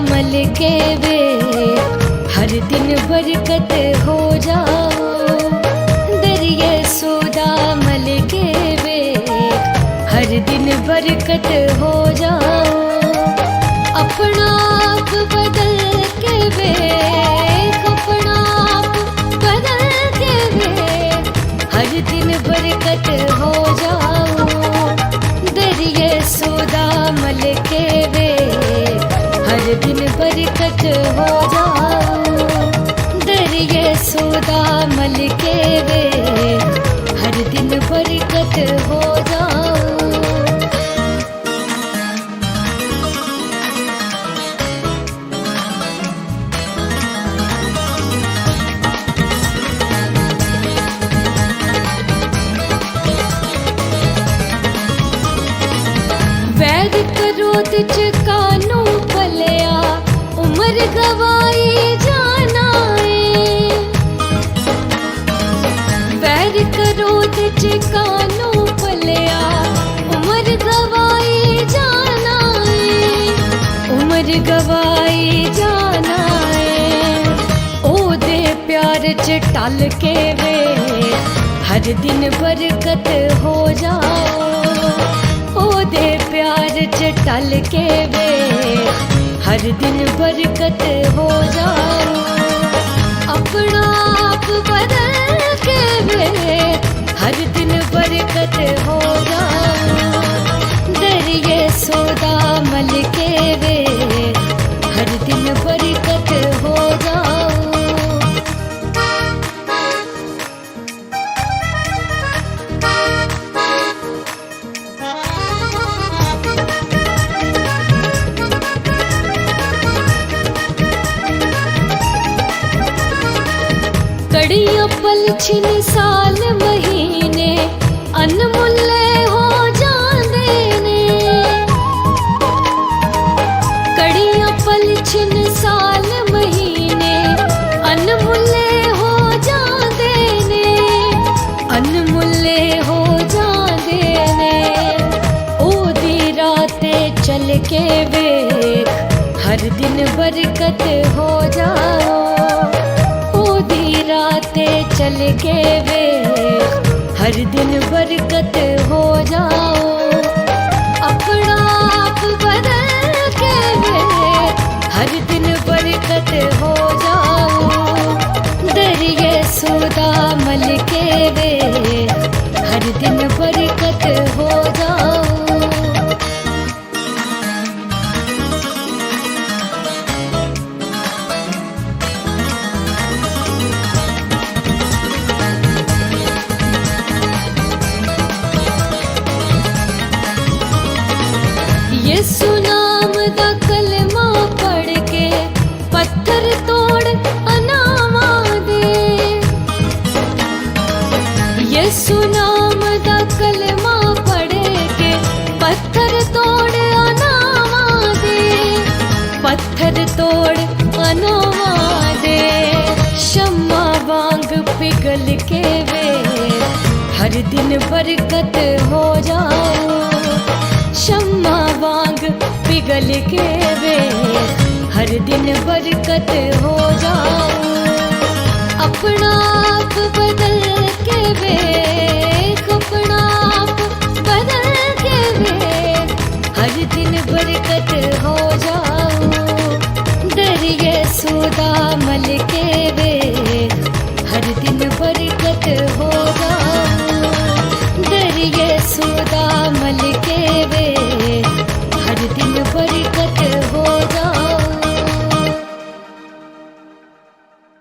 मल के वे हर दिन बरकत हो जाओ, दरिए सोदा मल के वे हर दिन बरकत हो जाओ। अपना आप बदल के वे, अपना आप बदल के वे हर दिन बरकत हो जाओ, दरिए सोदा मल के वे हर दिन बरकत हो जाओ, दरिए सोदा मल के वे हर दिन बरकत हो जाओ। वैद करोत च कानू पलिया उमर गवाई जाना है, वैद करोत च कानू पलिया उमर गवाई जाना है, उमर गवाई जाना है। ओ दे प्यार च टल के वे हर दिन बरकत हो जाओ, ओ दे प्यार च टल के वे हर दिन बरकत हो जाओ। अपना आप बदल के वे हर दिन बरकत हो जाओ, दरिए सोदा मल के वे हर दिन बरकत हो जाओ। कड़िया पल छिन साल महीने अनमुल्ले हो जांदे ने, कड़िया पल छिन साल महीने अनमुल्ले हो जांदे ने, अनमुल्ले हो जांदे ने। ओ दी राते चल के वे हर दिन बरकत हो जाओ, राते चल के वे हर दिन बरकत हो जाओ। अपना आप बदल के वे हर दिन बरकत हो जाओ, दरिए सोदा मल के वे हर दिन बरकत हो जाओ। यीशु नाम दा कलमा पढ़ के पत्थर तोड़ अनामा दे, यीशु नाम दा कलमा पढ़ के पत्थर तोड़ अनामा दे, पत्थर तोड़ अनामा दे। शम्मा वांग पिघल के वे हर दिन बरकत हो जाओ, शम्मा वांग पिघल के वे हर दिन बरकत हो जाओ। अपना आप बदल के वे, अपना आप बदल के वे हर दिन बरकत हो जाओ, दरिए सोदा मल के वे हर दिन बरकत हो जाओ, दरिए सोदा मल